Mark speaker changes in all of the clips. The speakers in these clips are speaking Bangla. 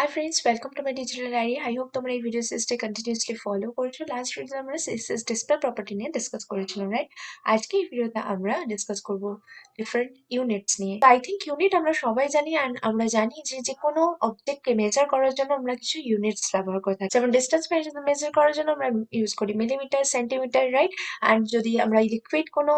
Speaker 1: High friends, welcome to my digital diary. I hope তোমরা এই ভিডিও সিরিজটা কন্টিনিউসলি ফলো করছো। লাস্ট ভিডিওতে আমরা সিএসএস ডিসপ্লে প্রপার্টি নিয়ে ডিসকাস করেছিলাম, রাইট? আজকে এই ভিডিওতে আমরা ডিসকাস করব ডিফারেন্ট ইউনিটস নিয়ে। আই থিঙ্ক ইউনিট আমরা সবাই জানি, অ্যান্ড আমরা জানি যে যে কোনো অবজেক্টকে মেজার করার জন্য আমরা কিছু ইউনিটস ব্যবহার করে থাকি। যেমন ডিস্টেন্স মেজার করার জন্য আমরা ইউজ করি মিলিমিটার, সেন্টিমিটার, রাইট? অ্যান্ড যদি আমরা লিকুইড কোনো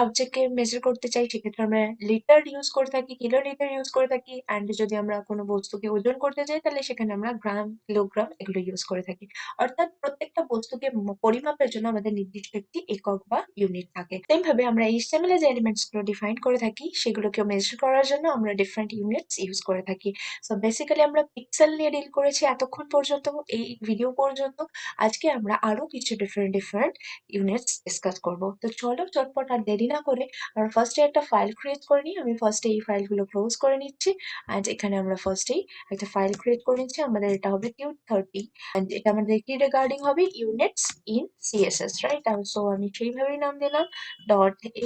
Speaker 1: অবজেক্টকে মেজার করতে চাই সেক্ষেত্রে আমরা লিটার ইউজ করে থাকি, কিলো লিটার ইউজ করে থাকি। অ্যান্ড যদি আমরা কোনো বস্তুকে ওজন করতে চাই তাহলে সেখানে আমরা গ্রাম, কিলোগ্রাম এগুলো ইউজ করে থাকি। অর্থাৎ প্রত্যেকটা বস্তুকে পরিমাপের জন্য আমাদের নির্দিষ্ট একটি একক বা ইউনিট থাকে। সেম ভাবে আমরা এইচটিএমএল এ যে এলিমেন্টস গুলো ডিফাইন করে থাকি সেগুলোকে মেজার করার জন্য আমরা ডিফারেন্ট ইউনিটস ইউজ করে থাকি। সো বেসিক্যালি আমরা পিক্সেল নিয়ে ডিল করেছি এতক্ষণ পর্যন্ত, এই ভিডিও পর্যন্ত। আজকে আমরা আরো কিছু ডিফারেন্ট ইউনিটস ডিসকাস করব। তো চলো চটপট আর দেরি না করে আমরা ফার্স্টে একটা ফাইল ক্রিয়েট করে নিই। আমি ফার্স্টে এই ফাইলগুলো ক্লোজ করে নিচ্ছি। অ্যান্ড এখানে আমরা ফার্স্টেই একটা ফাইল ক্রিয়েট করে নিচ্ছি। আমাদের এটা হবে Qt30, অ্যান্ড এটা আমাদের কি রিগার্ডিং হবে, units in CSS, right? So আমি সেইভাবেই নাম দিলাম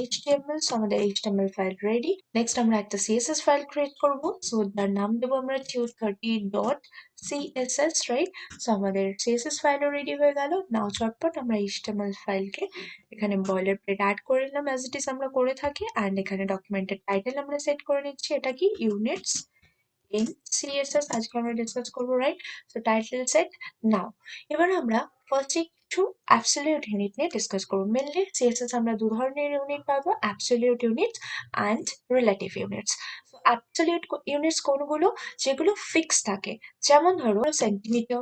Speaker 1: .html। সো আমাদের html ফাইল রেডি। নেক্সট আমরা একটা সিএসএস ফাইল ক্রিয়েট করব। সো তার নাম দেবো আমরা Q30.css, রাইট? সো আমাদের সিএসএস ফাইলও রেডি হয়ে গেল। নাও চটপট আমরা html ফাইলকে এখানে বয়লার প্লেট অ্যাড করে নিলাম, অ্যাজ ইট ইজ আমরা করে থাকি। অ্যান্ড এখানে ডকুমেন্টের টাইটেল আমরা সেট করে নিচ্ছি, এটা কি, ইউনিটস ইন সিএসএস আজকে আমরা ডিসকাস করবো, right? So title set. Now এবার আমরা ফার্স্টে কিছু অ্যাবসলিউট ইউনিট নিয়ে ডিসকাস করবো। মেনলি সিএসএস আমরা দু ধরনের ইউনিট পাবো, absolute units and relative units. So absolute units কোনগুলো? যেগুলো ফিক্স থাকে। যেমন ধরো centimetre,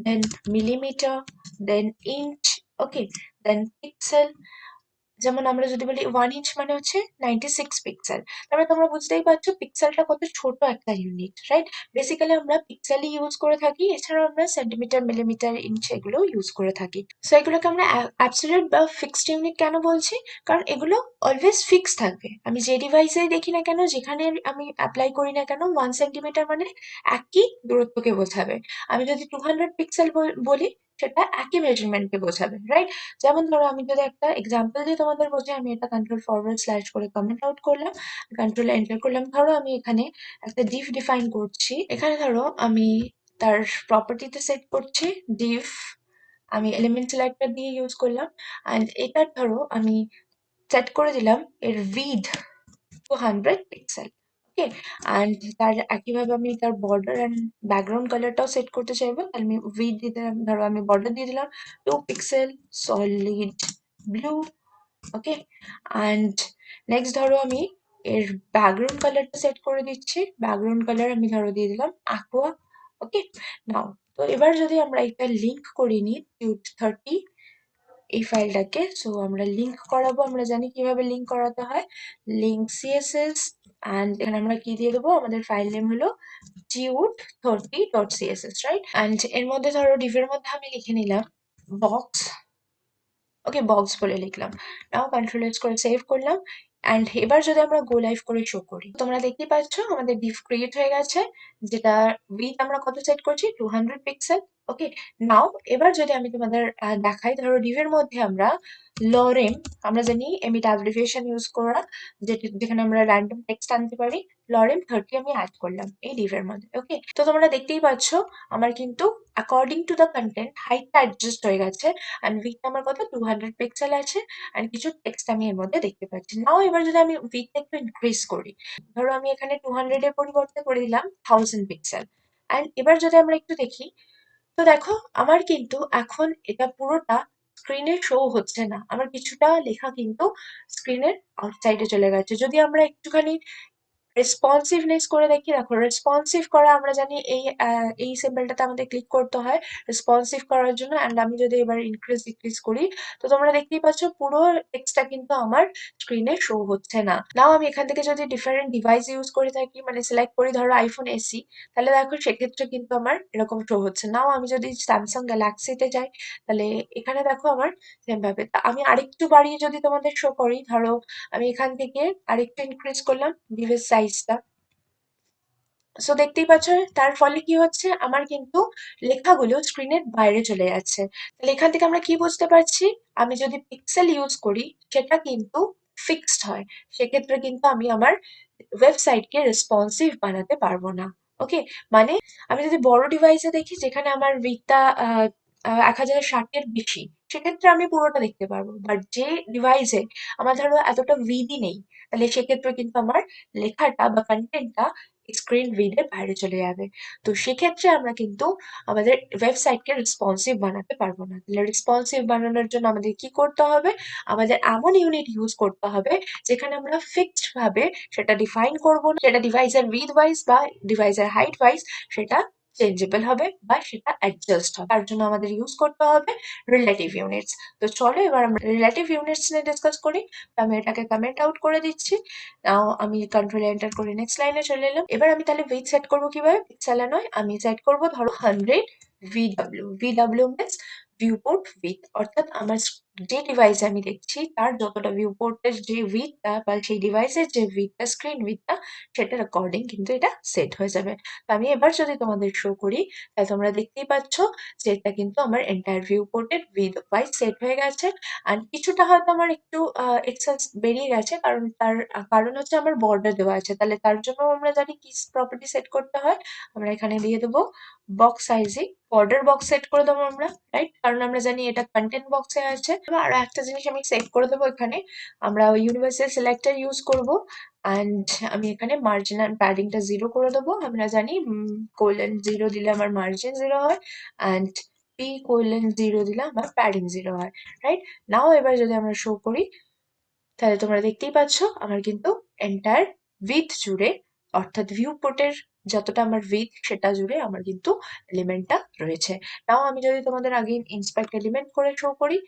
Speaker 1: then millimetre, then inch, okay, then pixel. যেমন আমরা যদি বলি 1 ইঞ্চ মানে হচ্ছে 96 পিক্সেল। তারপরে তোমরা বুঝতেই পারছো পিক্সেলটা কত ছোট একটা ইউনিট, রাইট? বেসিক্যালি আমরা পিক্সেলই ইউজ করে থাকি, এছাড়াও আমরা সেন্টিমিটার, মিলিমিটার, ইঞ্চ এগুলো ইউজ করে থাকি। সো এগুলোকে আমরা অ্যাবসলিউট বা ফিক্সড ইউনিট কেন বলছি? কারণ এগুলো অলওয়েজ ফিক্স থাকবে। আমি যে ডিভাইসেই দেখি না কেন, যেখানে আমি অ্যাপ্লাই করি না কেন, 1 সেন্টিমিটার মানে একই দূরত্বকে বোঝাবে। আমি যদি 200 পিক্সেল বলি, সেটা একই মেজারমেন্টকে বোঝাবে, রাইট? যেমন ধরো আমি যদি একটা এক্সাম্পল দিয়ে তোমাদের বোঝাই, আমি এটা কন্ট্রোল ফরওয়ার্ড স্ল্যাশ করে কমেন্ট আউট করলাম, কন্ট্রোল এন্টার করলাম। ধরো আমি এখানে একটা ডিভ ডিফাইন করছি। এখানে ধরো আমি তার প্রপার্টিতে সেট করছি ডিভ, আমি এলিমেন্ট সিলেক্টর দিয়ে ইউজ করলাম। অ্যান্ড এটার ধরো আমি সেট করে দিলাম এর উইডথ 200 পিক্সেল, ওকে। অ্যান্ড তার একইভাবে আমি তার বর্ডার অ্যান্ড ব্যাকগ্রাউন্ড কালারটাও সেট করতে চাইবো। তাহলে আমি উইডথ দিয়ে দিলাম, ধরো আমি বর্ডার দিয়ে দিলাম 2 pixel solid blue, okay. And next ধরো আমি এর ব্যাকগ্রাউন্ড কালারটা সেট করে দিচ্ছি। ব্যাকগ্রাউন্ড কালার আমি ধরো দিয়ে দিলাম aqua, ওকে। নাও তো এবার যদি আমরা এটা লিঙ্ক করে নিই Qt30 এই ফাইলটাকে, সো আমরা লিংক করাবো। আমরা জানি কিভাবে লিংক করাতে হয়, লিংক সিএসএস। অ্যান্ড এখানে আমরা কি দিয়ে দেবো, আমাদের ফাইল নেম হলো qt30.css, রাইট? অ্যান্ড এর মধ্যে ধরো ডিভের মধ্যে আমি লিখে নিলাম বক্স, ওকে, বক্স বলে লিখলাম। নাও কন্ট্রোল এস করে সেভ করলাম। অ্যান্ড এবার যদি আমরা গো লাইভ করে শো করি, তোমরা দেখতেই পাচ্ছ আমাদের ডিভ ক্রিয়েট হয়ে গেছে, যেটা উইথ আমরা কত সেট করছি, 200 পিক্সেল, ওকে। নাও এবার যদি আমি তোমাদের দেখাই, ধরো ডিভের মধ্যে আমরা লরেম, আমরা জানি এমিট অ্যাব্রিভিয়েশন ইউজ করা, যেখানে আমরা র্যান্ডম টেক্সট আনতে পারি। লরেম 30 আমি অ্যাড করলাম এই ডিভের মধ্যে, ওকে। তো তোমরা দেখতেই পাচ্ছ আমার কিন্তু অ্যাকর্ডিং টু দ্য কন্টেন্ট হাইটটা অ্যাডজাস্ট হয়ে গেছে। অ্যান্ড উইথ আমার কত, 200 পিক্সেল আছে। অ্যান্ড কিছু টেক্সট আমি এর মধ্যে দেখতে পাচ্ছি। নাও এবার যদি আমি উইথ একটু ইনক্রিজ করি, ধরো আমি এখানে 200 এর পরিবর্তে করে দিলাম 1000 পিক্সেল। অ্যান্ড এবার যদি আমরা একটু দেখি, তো দেখো আমার কিন্তু এখন এটা পুরোটা স্ক্রিনে শো হচ্ছে না, আমার কিছুটা লেখা কিন্তু স্ক্রিনের আউটসাইডে চলে গেছে। যদি আমরা একটুখানি রেসপন্সিভনেস করে দেখি, দেখো রেসপন্সিভ করা আমরা জানি এই সিম্বলটাতে আমাদের ক্লিক করতে হয় রেসপন্সিভ করার জন্য। অ্যান্ড আমি যদি এবার ইনক্রিজ ডিক্রিজ করি, তো তোমরা দেখতেই পাচ্ছ পুরো টেক্সটটা কিন্তু আমার স্ক্রিনে শো হচ্ছে না। নাও আমি এখান থেকে যদি ডিফারেন্ট ডিভাইস ইউজ করে থাকি, মানে সিলেক্ট করি ধরো আইফোন এসি, তাহলে দেখো সেক্ষেত্রে কিন্তু আমার এরকম শো হচ্ছে। নাও আমি যদি স্যামসাং গ্যালাক্সিতে যাই, তাহলে এখানে দেখো আমার সেম ভাবে। তা আমি আরেকটু বাড়িয়ে যদি তোমাদের শো করি, ধরো আমি এখান থেকে আরেকটু ইনক্রিজ করলাম ডিভাইস সাইজটা, সো দেখতেই পাচ্ছ তার ফলে কি হচ্ছে, আমার কিন্তু লেখাগুলো স্ক্রিনের বাইরে চলে যাচ্ছে। তাহলে এখান থেকে আমরা কি বুঝতে পারছি, আমি যদি পিক্সেল ইউজ করি সেটা কিন্তু ফিক্সড হয়, সেক্ষেত্রে কিন্তু আমি আমার ওয়েবসাইটকে রেসপন্সিভ বানাতে পারবো না, ওকে, মানে আমি যদি বড় ডিভাইসে দেখি যেখানে আমার উইথটা 1060 এর বেশি, সেক্ষেত্রে আমি পুরোটা দেখতে পারবো। বাট যে ডিভাইসে আমার ধরো এতটা উইথই নেই, তাহলে সেক্ষেত্রে কিন্তু আমার লেখাটা বা কন্টেন্টটা স্ক্রিন রিডের বাইরে চলে যাবে। তো সেক্ষেত্রে আমরা কিন্তু আমাদের ওয়েবসাইটকে রেসপন্সিভ বানাতে পারবো না। তাহলে রেসপন্সিভ বানানোর জন্য আমাদের কি করতে হবে? আমাদের এমন ইউনিট ইউজ করতে হবে যেখানে আমরা ফিক্সড ভাবে সেটা ডিফাইন করব না, সেটা ডিভাইসের উইথ ওয়াইজ বা ডিভাইসের হাইট ওয়াইজ সেটা চেঞ্জেবল হবে বা সেটা অ্যাডজাস্ট হবে। তার জন্য আমাদের ইউজ করতে হবে রিলেটিভ ইউনিটস। তো চলো এবার আমরা রিলেটিভ ইউনিটস নিয়ে ডিসকাস করি। তো আমি এটাকে কমেন্ট আউট করে দিচ্ছি। নাও আমি কন্ট্রোল এন্টার করে নেক্সট লাইনে চলে এলাম। এবার আমি তাহলে উইথ সেট করবো কিভাবে? পিক্সেলে নয়, আমি সেট করবো ধরো 100 VW। VW means viewport with, অর্থাৎ আমার যে ডিভাইসে আমি দেখছি তার যতটা ভিউপোর্টের যে উইথটা বা সেই ডিভাইসের যে উইথটা, স্ক্রিন উইথটা, সেটার অ্যাকর্ডিং কিন্তু এটা সেট হয়ে যাবে। তো আমি এবার যদি তোমাদের শো করি, তাহলে তোমরা দেখতেই পাচ্ছ যে এটা কিন্তু আমার এন্টায়ার ভিউপোর্টের উইথ ওয়াইজ সেট হয়ে গেছে। অ্যান্ড কিছুটা হয়তো আমার একটু এক্সেস বেরিয়ে গেছে, কারণ তার কারণ হচ্ছে আমার বর্ডার দেওয়া আছে। তাহলে তার জন্য আমরা জানি কি প্রপার্টি সেট করতে হয়। আমরা এখানে দিয়ে দেবো box sizing, border box set করে দেবো আমরা, রাইট? কারণ আমরা জানি এটা কন্টেন্ট বক্সে আছে। আরো একটা জিনিস আমি সেট করে দেবো এখানে, আমরা ইউনিভার্সাল সিলেক্টর ইউজ করব। অ্যান্ড আমি এখানে মার্জিন অ্যান্ড প্যাডিংটা 0 করে দেবো। আমরা জানি কোলন 0 দিলে আমার মার্জিন 0 হয়, অ্যান্ড P:0 দিলে আমার প্যাডিং 0 হয়, রাইট? নাও এবার যদি আমরা শো করি, তাহলে তোমরা দেখতেই পাচ্ছ আমার কিন্তু এন্টায়ার উইথ জুড়ে, অর্থাৎ ভিউ পোর্টের যতটা আমার উইথ সেটা জুড়ে আমার কিন্তু এলিমেন্টটা রয়েছে। নাও আমি যদি তোমাদের আগে ইন্সপেক্ট এলিমেন্ট করে শো করি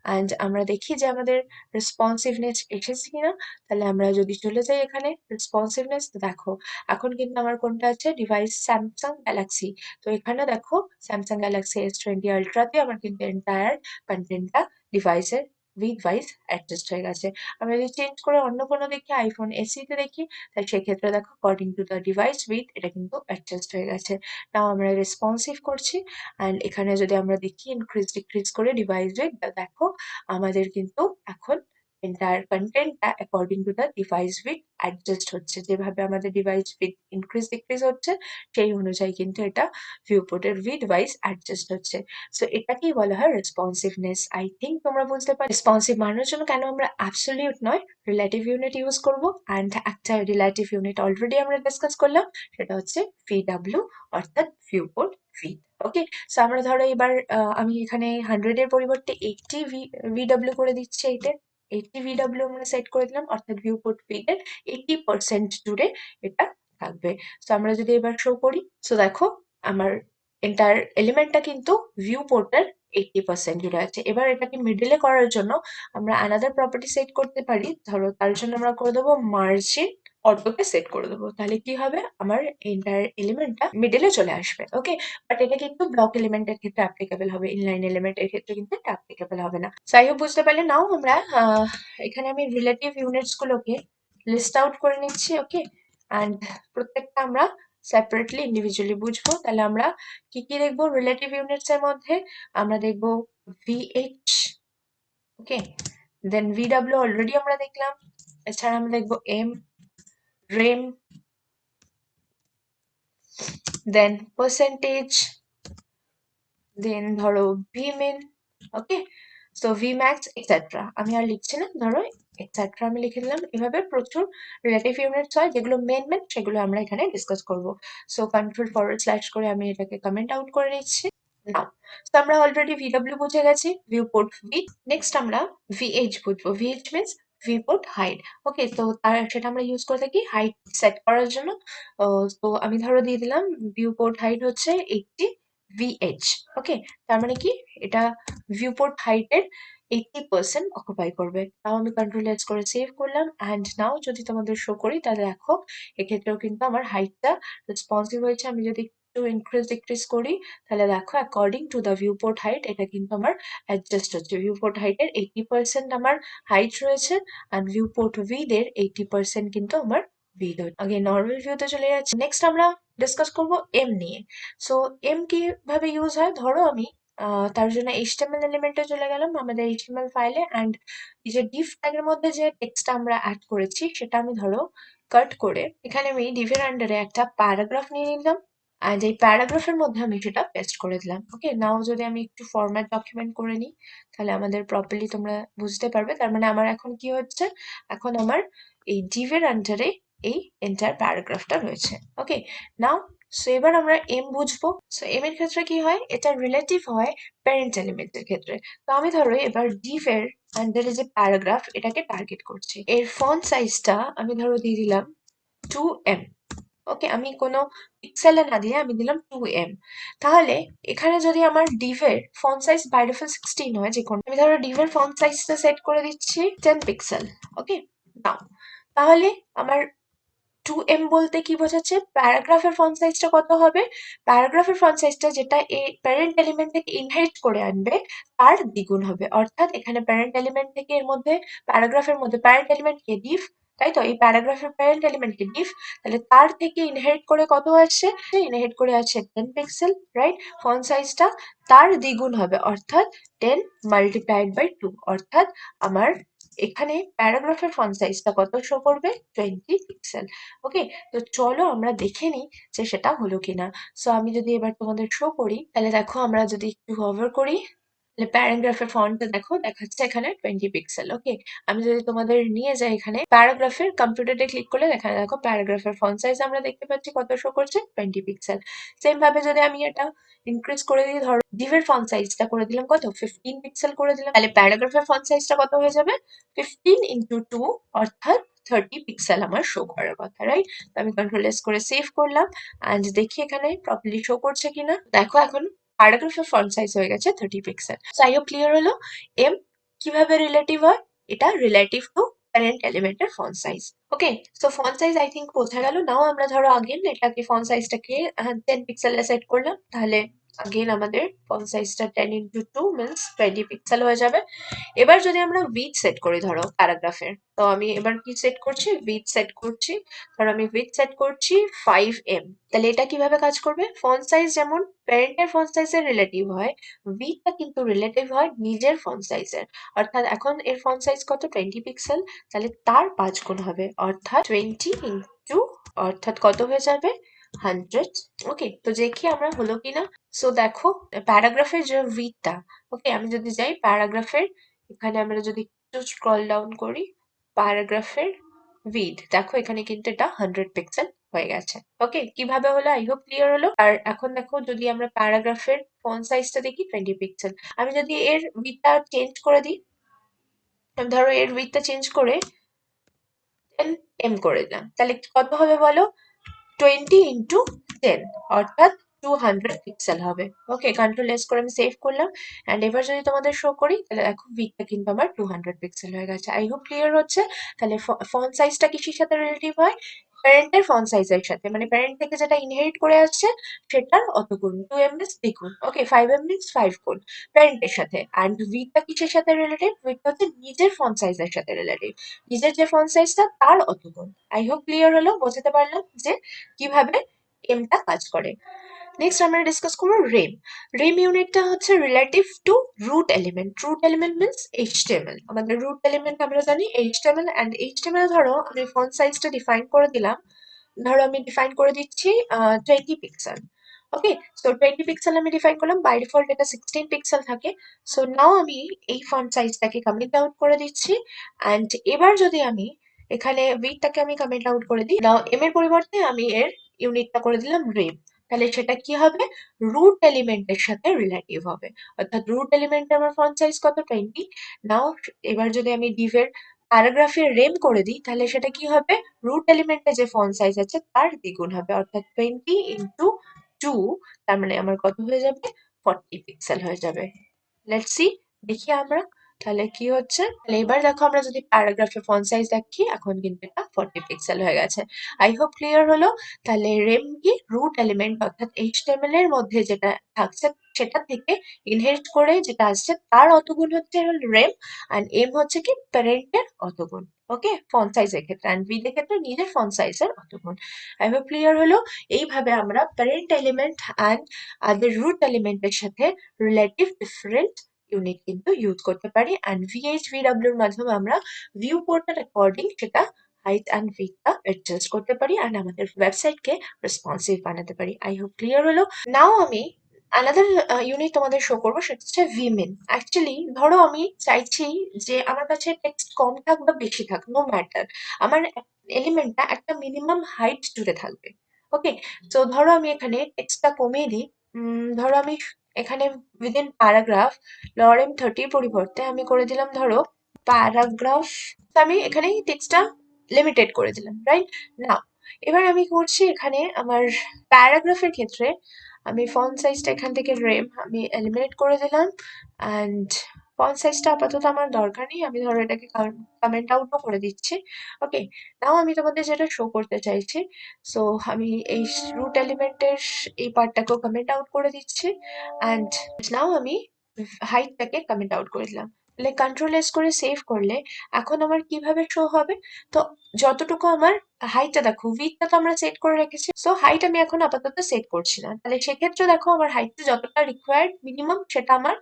Speaker 1: অ্যান্ড আমরা দেখি যে আমাদের রেসপন্সিভনেস এসেছে কিনা, তাহলে আমরা যদি চলে যাই এখানে রেসপন্সিভনেস, তো দেখো এখন কিন্তু আমার কোনটা আছে? Device Samsung Galaxy. তো এখানে দেখো স্যামসাং গ্যালাক্সি S20 আলট্রাতে আমার কিন্তু এন্টায়ার কন্টেন্টটা ডিভাইসের উইথ ওয়াইজ অ্যাডজাস্ট হয়ে গেছে। আমরা যদি চেঞ্জ করে অন্য কোনো দেখি, আইফোন SE তে দেখি, তাহলে সেক্ষেত্রে দেখো according to the device with এটা কিন্তু অ্যাডজাস্ট হয়ে গেছে। নাও আমরা রেসপন্সিভ করছি অ্যান্ড এখানে যদি আমরা দেখি ইনক্রিজ ডিক্রিজ করে ডিভাইস উইথ, দেখো আমাদের কিন্তু এখন এন্টায়ার কন্টেন্টটা according to the device width adjust হচ্ছে। যেভাবে আমাদের ডিভাইস উইথ ইনক্রিজ ডিক্রিজ হচ্ছে, সেই অনুযায়ী কিন্তু এটা ভিউপোর্টের উইথ ওয়াইজ অ্যাডজাস্ট হচ্ছে। সো এটাকেই বলা হয় রেসপন্সিভনেস। আই থিঙ্ক তোমরা বুঝতে পারো রেসপন্সিভ বানানোর জন্য কেন আমরা অ্যাবসলিউট নয় রিলেটিভ ইউনিট ইউজ করব। অ্যান্ড একটা রিলেটিভ ইউনিট অলরেডি আমরা ডিসকাস করলাম, সেটা হচ্ছে VW, অর্থাৎ ভিউপোর্ট উইথ। ওকে, সো আমরা ধরো এবার আমি এখানে 100 এর পরিবর্তে 80 VW করে দিচ্ছি। এইটা 80 VW আমরা সেট করে দিলাম, অর্থাৎ ভিউপোর্ট উইথের 80% জুড়ে এটা থাকবে। সো আমরা যদি এবার শো করি, সো দেখো আমার এন্টায়ার এলিমেন্টটা কিন্তু ভিউ পোর্টের 80% জুড়ে আছে। এবার এটাকে মিডলে করার জন্য আমরা অ্যানাদার প্রপার্টি সেট করতে পারি। ধরো তার জন্য আমরা করে দেবো মার্জিন অটোকে সেট করে দেবো। তাহলে কি হবে? আমার এন্টায়ার এলিমেন্টটা মিডলে চলে আসবে। ওকে, বাট এটা কিন্তু ব্লক এলিমেন্টের ক্ষেত্রে অ্যাপ্লিকেবল হবে, ইনলাইন এলিমেন্টের ক্ষেত্রে কিন্তু এটা অ্যাপ্লিকেবল হবে না। যাই হোক, বুঝতে পারলে? নাও আমরা এখানে আমি রিলেটিভ ইউনিটস গুলোকে লিস্ট আউট করে নিচ্ছি। ওকে, অ্যান্ড প্রত্যেকটা আমরা সেপারেটলি ইন্ডিভিজুয়ালি বুঝবো। তাহলে আমরা কি কি দেখবো রিলেটিভ ইউনিটস এর মধ্যে? আমরা দেখবো VH, ওকে, দেন VW অলরেডি আমরা দেখলাম। এছাড়া আমরা দেখবো M, REM, দেন পার্সেন্টেজ, দেন ধরো Vmin, ওকে, সো Vmax এক্সেট্রা। আমি আর লিখছি না, ধরো এক্সেট্রা আমি লিখে দিলাম। এভাবে প্রচুর রিলেটিভ ইউনিটস হয়, যেগুলো মেন সেগুলো আমরা এখানে ডিসকাস করব। সো কন্ট্রোল ফরওয়ার্ড স্ল্যাশ করে আমি এটাকে কমেন্ট আউট করে নিচ্ছি। নাও, তো আমরা অলরেডি VW বুঝে গেছি, ভিউ পোর্ট উইথ। নেক্সট আমরা VH বুঝবো। VH means viewport height. Okay, তো তার সেটা আমরা ইউজ করে থাকি হাইট সেট করার জন্য। তো আমি ধরো দিয়ে দিলাম ভিউপোর্ট হাইট হচ্ছে 80 VH। ওকে, তার মানে কি এটা ভিউপোর্ট হাইটের 80% অকুপাই করবে। তাও আমি কন্ট্রোল এস করে সেভ করলাম। অ্যান্ড নাও যদি তোমাদের শো করি, তাহলে দেখো এক্ষেত্রেও কিন্তু আমার হাইটটা রেসপন্সিভ হয়েছে। আমি যদি একটু ইনক্রিজ ডিক্রিজ করি, তাহলে দেখো according to the viewport height এটা কিন্তু আমার অ্যাডজাস্ট হচ্ছে। ভিউপোর্ট হাইটের 80% আমার হাইট রয়েছে, আর ভিউপোর্ট উইথ এর 80% কিন্তু আমার উইথ। আগে নর্মাল ভিউতে চলে যাচ্ছে। নেক্সট আমরা ডিসকাস করব এম নিয়ে। সো এম কিভাবে ইউজ হয়? ধরো আমি তার জন্য HTML এলিমেন্টে চলে গেলাম আমাদের HTML ফাইলে, অ্যান্ড এই যে ডিভ ট্যাগের মধ্যে যে টেক্সটটা আমরা অ্যাড করেছি সেটা আমি ধরো কাট করে এখানে আমি ডিভের আন্ডারে একটা প্যারাগ্রাফ নিয়ে নিলাম। অ্যান্ড এই প্যারাগ্রাফের মধ্যে আমি সেটা পেস্ট করে দিলাম। ওকে, নাও যদি আমি একটু ফরম্যাট ডকুমেন্ট করে নিই তাহলে আমাদের প্রপারলি তোমরা বুঝতে পারবে। তার মানে আমার এখন কি হচ্ছে, এখন আমার এই ডিভের আন্ডারে এই এন্টায়ার প্যারাগ্রাফটা রয়েছে। ওকে, নাও সো এবার আমরা এম বুঝবো। সো এম এর ক্ষেত্রে কি হয়, এটা রিলেটিভ হয় প্যারেন্ট এলিমেন্টের ক্ষেত্রে। তো আমি ধরো এবার ডিভের আন্ডারে যে প্যারাগ্রাফ এটাকে টার্গেট করছি। এর ফন্ট সাইজটা আমি ধরো দিয়ে দিলাম 2M। ওকে, আমি কোনো পিক্সেলে না দিয়ে আমি দিলাম 2M। তাহলে এখানে যদি আমার ডিভের ফন্ট সাইজ বাই ডিফল্ট 16 হয়, যে কোনো আমি ধরো ডিভের ফন্ট সাইজটা সেট করে দিচ্ছি 10 পিক্সেল। ওকে, নাও তাহলে আমার 2M বলতে কি বোঝাচ্ছে, প্যারাগ্রাফের ফন্ট সাইজটা কত হবে, প্যারাগ্রাফের ফন্ট সাইজটা যেটা এই প্যারেন্ট এলিমেন্ট থেকে ইনহেরিট করে আনবে তার দ্বিগুণ হবে। অর্থাৎ এখানে প্যারেন্ট এলিমেন্ট থেকে এর মধ্যে প্যারাগ্রাফের মধ্যে প্যারেন্ট এলিমেন্ট কে ডিভ, তাই তো এই প্যারাগ্রাফের প্যারেন্ট এলিমেন্ট কে ডিভ, তাহলে তার থেকে ইনহেরিট করে কত আসছে, ইনহেরিট করে আসছে 10 পিক্সেল, রাইট। ফন্ট সাইজটা তার দ্বিগুণ হবে, অর্থাৎ 10 মাল্টিপ্লাইড বাই 2, অর্থাৎ আমার এখানে প্যারাগ্রাফের ফন্ট সাইজটা কত শো করবে, 20 পিক্সেল। ওকে, তো চলো আমরা দেখে নিই যে সেটা হলো কিনা। সো আমি যদি এবার তোমাদের শো করি তাহলে দেখো, আমরা যদি একটু হোভার করি তাহলে প্যারাগ্রাফের ফন্টটা দেখো দেখাচ্ছে এখানে 20 পিক্সেল। ওকে, আমি যদি তোমাদের নিয়ে যাই এখানে প্যারাগ্রাফের কম্পিউটারে ক্লিক করলে এখানে দেখো প্যারাগ্রাফের ফন্ট সাইজ আমরা দেখতে পাচ্ছি কত শো করছে, 20 পিক্সেল। সেম ভাবে যদি আমি এটা ইনক্রিজ করে দিই, ধরো ডিভের ফন্ট সাইজটা করে দিলাম কত, 15 পিক্সেল করে দিলাম, তাহলে প্যারাগ্রাফের ফন্ট সাইজটা কত হয়ে যাবে, 15 ইন্টু 2, অর্থাৎ 30 পিক্সেল আমার শো করার কথা, রাইট। তো আমি কন্ট্রোল এস করে সেভ করলাম অ্যান্ড দেখি এখানে প্রপারলি শো করছে কিনা। দেখো এখন প্যারাগ্রাফের ফন্ট সাইজ হয়ে গেছে 30 pixel. So I hope clear হলো এম কিভাবে রিলেটিভ হয়, এটা রিলেটিভ টু প্যারেন্ট এলিমেন্টের font size. Okay, so font size I think বোঝা গেল। নাও আমরা ধরো আগেন এটাকে ফন্ট সাইজটাকে 10 পিক্সেলে সেট করলাম, তাহলে আগেন আমাদের ফন্ট সাইজটা 10 ইন্টু 2 মিনস 20 পিক্সেল হয়ে যাবে। এবার যদি আমরা উইডথ সেট করি ধরো প্যারাগ্রাফের, তো আমি এবার কি সেট করছি, উইডথ সেট করছি। ধরো আমি উইডথ সেট করছি 5M। তাহলে এটা কিভাবে কাজ করবে, ফন্ট সাইজ যেমন প্যারেন্টের ফন্ট সাইজের রিলেটিভ হয়, উইডথটা কিন্তু রিলেটিভ হয় নিজের ফন্ট সাইজের। অর্থাৎ এখন এর ফন্ট সাইজ কত, 20 পিক্সেল, তাহলে তার 5 গুণ হবে, অর্থাৎ 20 ইন্টু, অর্থাৎ কত হয়ে যাবে, 100। ওকে, তো দেখি আমরা হলো কিনা। সো দেখো প্যারাগ্রাফের যে উইডথটা, ওকে আমি যদি যাই প্যারাগ্রাফের এখানে, আমরা যদি একটু স্ক্রল ডাউন করি, প্যারাগ্রাফের উইডথ দেখো এখানে কিন্তু এটা 100 পিক্সেল হয়ে গেছে। ওকে, কিভাবে হলো, আই হোপ ক্লিয়ার হলো। আর এখন দেখো যদি আমরা প্যারাগ্রাফের ফন্ট সাইজটা দেখি 20 পিক্সেল, আমি যদি এর উইডথটা চেঞ্জ করে দিই, ধরো এর উইডথটা চেঞ্জ করে 10M করে দিলাম, তাহলে কত হবে বলো, 20 ইন্টু 10, অর্থাৎ 200 পিক্সেল হবে। ওকে, কন্ট্রোল এস করে আমি সেভ করলাম অ্যান্ড এবার যদি তোমাদের শো করি তাহলে দেখো উইডথটা কিন্তু আমার 200 পিক্সেল হয়ে গেছে। আই হোপ ক্লিয়ার হচ্ছে। তাহলে ফন্ট সাইজটা কিসের সাথে রিলেটিভ হয়, প্যারেন্টের ফন্ট সাইজের সাথে, মানে প্যারেন্ট থেকে যেটা ইনহেরিট করে আসছে সেটার অত গুণ, 2M মিনস দ্বিগুণ, ওকে 5M মিনস 5 গুণ প্যারেন্টের সাথে। অ্যান্ড উইডথটা কিসের সাথে রিলেটিভ, উইডথটা হচ্ছে নিজের ফন্ট সাইজের সাথে রিলেটিভ, নিজের যে ফন্ট সাইজটা তার অত গুণ। আই হোপ ক্লিয়ার হলো, বোঝাতে পারলাম যে কিভাবে এমটা কাজ করে। নেক্সট আমরা ডিসকাস করবো রেম। রেম ইউনিটটা হচ্ছে relative to root element. Root element means HTML. আমাদের রুট এলিমেন্ট আমরা জানি এইচটিএমএল, অ্যান্ড এইচটিএমএল ধরো আমি ফন্ট সাইজটা ডিফাইন করে দিলাম, ধরো আমি ডিফাইন করে দিচ্ছি 20 পিক্সেল। ওকে, সো 20 পিক্সেল আমি ডিফাইন করলাম, বাই ডিফল্ট এটা 16 পিক্সেল থাকে। সো নাও আমি এই ফন্ট সাইজটাকে কমেন্ট আউট করে দিচ্ছি অ্যান্ড এবার যদি আমি এখানে উইডথটাকে আমি কমেন্ট আউট করে দিই, নাও এম এর পরিবর্তে আমি এর ইউনিটটা করে দিলাম রেম, তাহলে সেটা কি হবে, রুট এলিমেন্টের সাথে রিলেটিভ হবে। অর্থাৎ রুট এলিমেন্টে আমার ফন্ট সাইজ কত, 20। নাও এবার যদি আমি ডিভের প্যারাগ্রাফে রেম করে দিই তাহলে সেটা কি হবে, রুট এলিমেন্টে যে ফন্ট সাইজ আছে তার দ্বিগুণ হবে, অর্থাৎ 20 ইন্টু 2, তার মানে আমার কত হয়ে যাবে, 40 পিক্সেল হয়ে যাবে। লেটস সি, দেখি আমরা তাহলে কি হচ্ছে। তাহলে এবার দেখো আমরা যদি প্যারাগ্রাফের ফন্ট সাইজ দেখি, এখন কিন্তু এটা 40 পিক্সেল হয়ে গেছে। আই হোপ ক্লিয়ার হলো। তাহলে রেম কি, রুট এলিমেন্ট অর্থাৎ এইচটিএমএল এর মধ্যে যেটা থাকছে সেটা থেকে ইনহেরিট করে যেটা আসছে তার অতগুণ হচ্ছে রেম, অ্যান্ড এম হচ্ছে কি প্যারেন্টের অতগুণ। ওকে, ফন্ট সাইজের ক্ষেত্রে, অ্যান্ড বি এর ক্ষেত্রে নিজের ফন্ট সাইজের অতগুণ। আই হোপ ক্লিয়ার হলো। এইভাবে আমরা parent element and other root এলিমেন্টের সাথে রিলেটিভ ডিফারেন্ট ইউনিট কিন্তু ইউজ করতে পারি, অ্যান্ড ভিএইচ ভিডব্লিউর মাধ্যমে আমরা ভিউ পোর্টের অ্যাকর্ডিং সেটা হাইট অ্যান্ড উইডথটা অ্যাডজাস্ট করতে পারি অ্যান্ড আমাদের ওয়েবসাইটকে রেসপন্সিভ বানাতে পারি। আই হোপ ক্লিয়ার হলো। নাও আমি আনাদার ইউনিট তোমাদের শো করবো, সেটা হচ্ছে ভিমিন। অ্যাকচুয়ালি ধরো আমি চাইছি যে আমার কাছে টেক্সট কম থাক বা বেশি থাক, নো ম্যাটার, আমার এলিমেন্টটা একটা মিনিমাম হাইট জুড়ে থাকবে। ওকে, তো ধরো আমি এখানে টেক্সটটা কমিয়ে দিই। ধরো আমি এখানে উইদিন প্যারাগ্রাফ লরেম 30 পরিবর্তে আমি করে দিলাম ধরো প্যারাগ্রাফ। আমি এখানে টেক্সটটা লিমিটেড করে দিলাম, রাইট? না, এবার আমি করছি এখানে আমার প্যারাগ্রাফের ক্ষেত্রে আমি ফন্ট সাইজটা এখান থেকে আমি এলিমিনেট করে দিলাম অ্যান্ড ফন্ট সাইজটা আপাতত আমার দরকার নেই, আমি ধরো এটাকে কমেন্ট আউটও করে দিচ্ছি। ওকে, নাও আমি তোমাদের যেটা শো করতে চাইছি, সো আমি এই রুট এলিমেন্টের এই পার্টটাকেও কমেন্ট আউট করে দিচ্ছি অ্যান্ড নাও আমি হাইটটাকে কমেন্ট আউট করে দিলাম। তাহলে কন্ট্রোল এস করে সেভ করলে এখন আমার কিভাবে শো হবে? তো যতটুকু আমার হাইটটা দেখো, উইডথটা তো আমরা সেট করে রেখেছি, সো হাইট আমি এখন আপাতত সেট করছি না। তাহলে সেক্ষেত্রে দেখো আমার হাইটটা যতটা রিকোয়ার্ড মিনিমাম সেটা আমার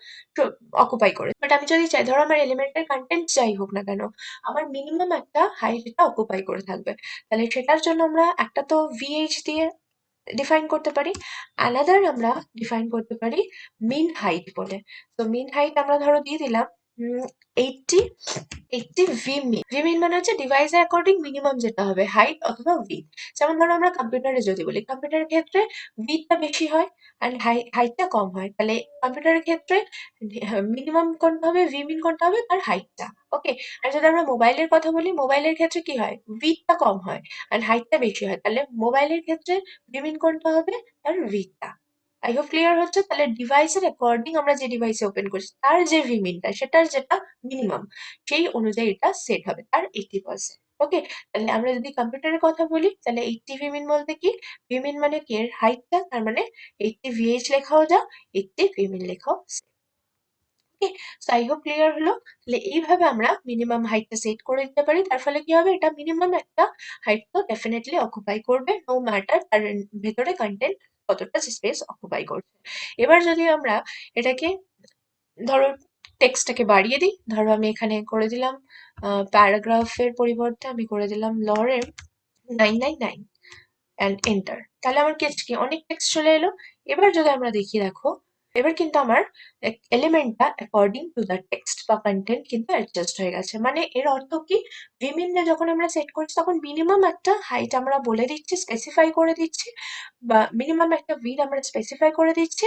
Speaker 1: অকুপাই করে। বাট আমি যদি চাই, ধরো আমার এলিমেন্টের কন্টেন্ট যাই হোক না কেন, আমার মিনিমাম একটা হাইট এটা অকুপাই করে থাকবে, তাহলে সেটার জন্য আমরা একটা তো ভিএইচ দিয়ে ডিফাইন করতে পারি, আনাদার আমরা ডিফাইন করতে পারি মিন হাইট বলে। তো মিন হাইট আমরা ধরো দিয়ে দিলাম 80 80 ভি মিন মানে হচ্ছে ডিভাইসের অ্যাকর্ডিং মিনিমাম যেটা হবে হাইট অথবা উইডথ। যেমন ধরো আমরা কম্পিউটারে যদি বলি, কম্পিউটারের ক্ষেত্রে উইডথটা বেশি হয় অ্যান্ড হাইটটা কম হয়, তাহলে কম্পিউটারের ক্ষেত্রে মিনিমাম কোনটা হবে, ভি মিন কোনটা হবে, তার হাইটটা। ওকে, আর যদি আমরা মোবাইলের কথা বলি, মোবাইলের ক্ষেত্রে কি হয়, উইডথটা কম হয় অ্যান্ড হাইটটা বেশি হয়, তাহলে মোবাইলের ক্ষেত্রে ভি মিন কোনটা হবে, তার উইডথটা। আই হোপ ক্লিয়ার হচ্ছে। তাহলে ডিভাইসের অ্যাকর্ডিং আমরা যে ডিভাইসে ওপেন করছি তার যে ভি মিনটা, সেটার যেটা মিনিমাম, সেই অনুযায়ী এটা সেট হবে তার 80%। ওকে, তাহলে আমরা যদি কম্পিউটারের কথা বলি, তাহলে 80 ভিমিন বলতে কি, ভিমিন মানে কি এর হাইটটা, তার মানে 80 ভিএইচ লেখাও যা, 80 ভিমিন লেখাও। ওকে, সো আই হোপ ক্লিয়ার হলো। তাহলে এইভাবে আমরা মিনিমাম হাইটটা সেট করে দিতে পারি, তার ফলে কি হবে, এটা মিনিমাম একটা হাইট তো ডেফিনেটলি অকুপাই করবে, নো ম্যাটার তার ভেতরে কন্টেন্ট কতটা স্পেস অকুপাই করছে। এবার যদি আমরা এটাকে ধরো টেক্সটটাকে বাড়িয়ে দিই, ধরো আমি এখানে করে দিলাম প্যারাগ্রাফের পরিবর্তে আমি করে দিলাম লরেম 999 অ্যান্ড এন্টার। তাহলে আমার কি অনেক টেক্সট চলে এলো। এবার যদি আমরা দেখি, দেখো এবার কিন্তু আমার এলিমেন্টটা অ্যাকর্ডিং টু দ্য টেক্সট বা কন্টেন্ট কিন্তু অ্যাডজাস্ট হয়ে গেছে। মানে এর অর্থ কি, ভিমিনে যখন আমরা সেট করছি তখন মিনিমাম একটা হাইট আমরা বলে দিচ্ছি, স্পেসিফাই করে দিচ্ছি, বা মিনিমাম একটা উইডথ আমরা স্পেসিফাই করে দিচ্ছি,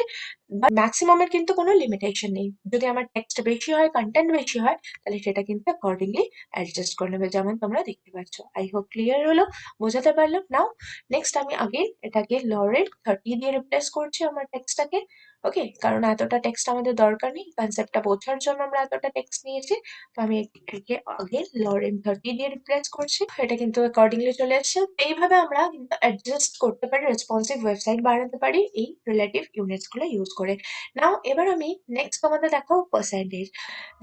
Speaker 1: বা ম্যাক্সিমামের কিন্তু কোনো লিমিটেশন নেই। যদি আমার টেক্সট বেশি হয়, কন্টেন্ট বেশি হয়, তাহলে সেটা কিন্তু অ্যাকর্ডিংলি অ্যাডজাস্ট করে নেবে, যেমন তোমরা দেখতে পাচ্ছ। আই হোপ ক্লিয়ার হলো, বোঝাতে পারলাম। নাও নেক্সট আমি আগেন এটাকে লরেল 30 দিয়ে রিপ্লেস করছি আমার টেক্সটটাকে। ওকে, কারণ এতটা টেক্সট আমাদের দরকার নেই, কনসেপ্টটা বোঝার জন্য আমরা এতটা টেক্সট নিয়েছি। তো আমি এটাকে আগেন লরেল 30 দিয়ে রিপ্লেস করছি, এটা কিন্তু অ্যাকর্ডিংলি চলে এসেছে। এইভাবে আমরা কিন্তু অ্যাডজাস্ট করতে পারি, রেসপন্সিভ ওয়েবসাইট বানাতে পারি এই রিলেটিভ ইউনিটস গুলো ইউজ করে। নাও এবার আমি নেক্সট তোমাদের দেখো পার্সেন্টেজ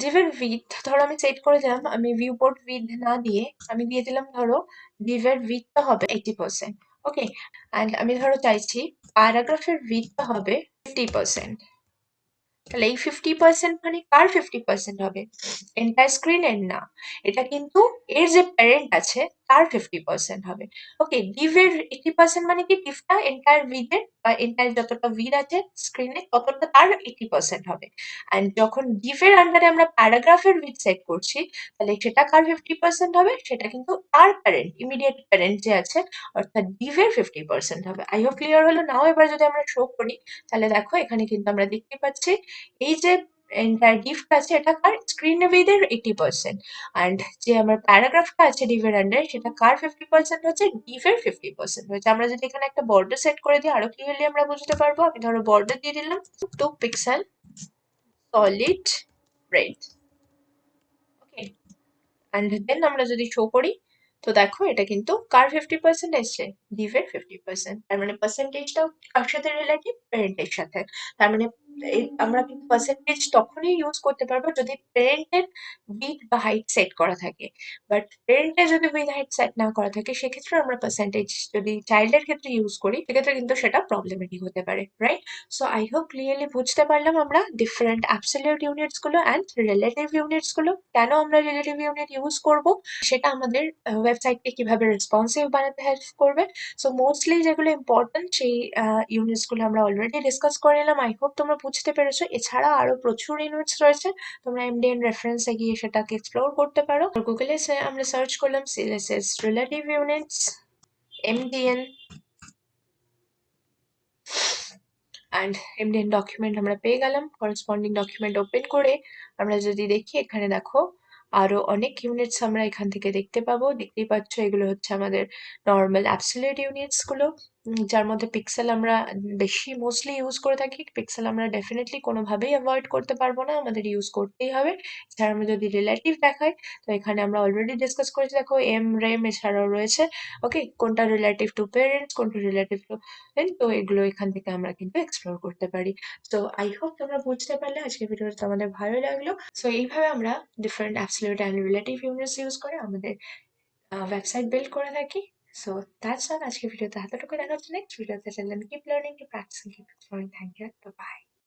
Speaker 1: ডিভের উইথ, ধরো আমি সেট করে দিলাম, আমি ভিউ পোর্ট উইথ না দিয়ে আমি দিয়ে দিলাম ধরো ডিভের উইথটা হবে 80%। ওকে, অ্যান্ড আমি ধরো চাইছি প্যারাগ্রাফের উইথটা হবে 50%। তাহলে এই 50% মানে কার 50% হবে, এন্টায়ার স্ক্রিনের না, এটা কিন্তু এর যে প্যারেন্ট আছে তার 50% হবে। ওকে, ডিভের 80% মানে কি, ডিভটা এন্টায়ার উইথের বা এন্টায়ার যতটা উইথ আছে স্ক্রিনে ততটা তার 80% হবে। অ্যান্ড যখন ডিভের আন্ডারে আমরা প্যারাগ্রাফের উইথ সেট করছি, তাহলে সেটা কার 50% হবে, সেটা কিন্তু তার প্যারেন্ট, ইমিডিয়েট প্যারেন্ট যে আছে, অর্থাৎ ডিভের 50% হবে। আই হোপ ক্লিয়ার হলো। নাও এবার যদি আমরা শো করি, তাহলে দেখো এখানে কিন্তু আমরা দেখতে পাচ্ছি এই যে এন্টায়ার ডিভটা আছে এটা কার, স্ক্রিন উইথের 80%, অ্যান্ড যে আমার প্যারাগ্রাফটা আছে ডিভের আন্ডারে সেটা কার 50% হচ্ছে, ডিভের 50% হয়েছে। আমরা যদি এখানে একটা বর্ডার সেট করে দিই আরো ক্লিয়ারলি আমরা বুঝতে পারবো। আমি ধরো বর্ডার দিয়ে দিলাম 2 pixel solid red. Okay, and then আমরা যদি শো করি, তো দেখো এটা কিন্তু কার 50% এসছে, ডিভের 50%। তার মানে পার্সেন্টেজটাও কার সাথে রিলেটিভ, প্যারেন্টের সাথে। তার মানে আমরা কিন্তু পার্সেন্টেজ তখনই ইউজ করতে পারবো যদি প্যারেন্টের উইডথ বা হাইট সেট করা থাকে। বাট প্যারেন্টের যদি উইডথ হাইট সেট না করা থাকে সেক্ষেত্রে আমরা পার্সেন্টেজ যদি চাইল্ডের ক্ষেত্রে ইউজ করি সেক্ষেত্রে কিন্তু সেটা প্রবলেমেটিক হতে পারে, right? So I hope clearly বুঝতে পারলাম আমরা ডিফারেন্ট অ্যাবসলিউট ইউনিটস গুলো অ্যান্ড রিলেটিভ ইউনিটস গুলো, কেন আমরা রিলেটিভ ইউনিট ইউজ করব, সেটা আমাদের ওয়েবসাইটকে কিভাবে রেসপন্সিভ বানাতে হেল্প করবে। সো মোস্টলি যেগুলো ইম্পর্টেন্ট সেই ইউনিটস গুলো আমরা অলরেডি ডিসকাস করে নিলাম। আই হোপ তোমরা বুঝতে পেরেছো। এছাড়া আরো প্রচুর ইউনিটস রয়েছে, তোমরা এমডিএন রেফারেন্সে গিয়ে সেটাকে এক্সপ্লোর করতে পারো। গুগলে আমরা সার্চ করলাম CSS relative units MDN and MDN document আমরা পেয়ে গেলাম। করেসপন্ডিং ডকুমেন্ট ওপেন করে আমরা যদি দেখি, এখানে দেখো আরো অনেক ইউনিটস আমরা এখান থেকে দেখতে পাবো। দেখতেই পাচ্ছ এগুলো হচ্ছে আমাদের নর্মাল অ্যাবসলিউট ইউনিটস গুলো, যার মধ্যে পিক্সেল আমরা বেশি মোস্টলি ইউজ করে থাকি। পিক্সেল আমরা ডেফিনেটলি কোনোভাবেই অ্যাভয়েড করতে পারবো না, আমাদের ইউজ করতেই হবে। এছাড়া আমরা যদি রিলেটিভ দেখাই, তো এখানে আমরা অলরেডি ডিসকাস করেছি, দেখো এম রেম এছাড়াও রয়েছে। ওকে, কোনটা রিলেটিভ টু পেরেন্টস, কোনটা রিলেটিভ টু, তো এগুলো এখান থেকে আমরা কিন্তু এক্সপ্লোর করতে পারি। তো আই হোপ তোমরা বুঝতে পারলে। আজকের ভিডিওটা তোমাদের ভালো লাগলো। সো এইভাবে আমরা different absolute and relative units use করে আমাদের ওয়েবসাইট বিল্ড করে থাকি। So that's all. আজকের ভিডিওতে এতটুকু। দেখা হচ্ছে নেক্সট ভিডিওতে। Keep learning, keep practising, keep exploring. Thank you, by.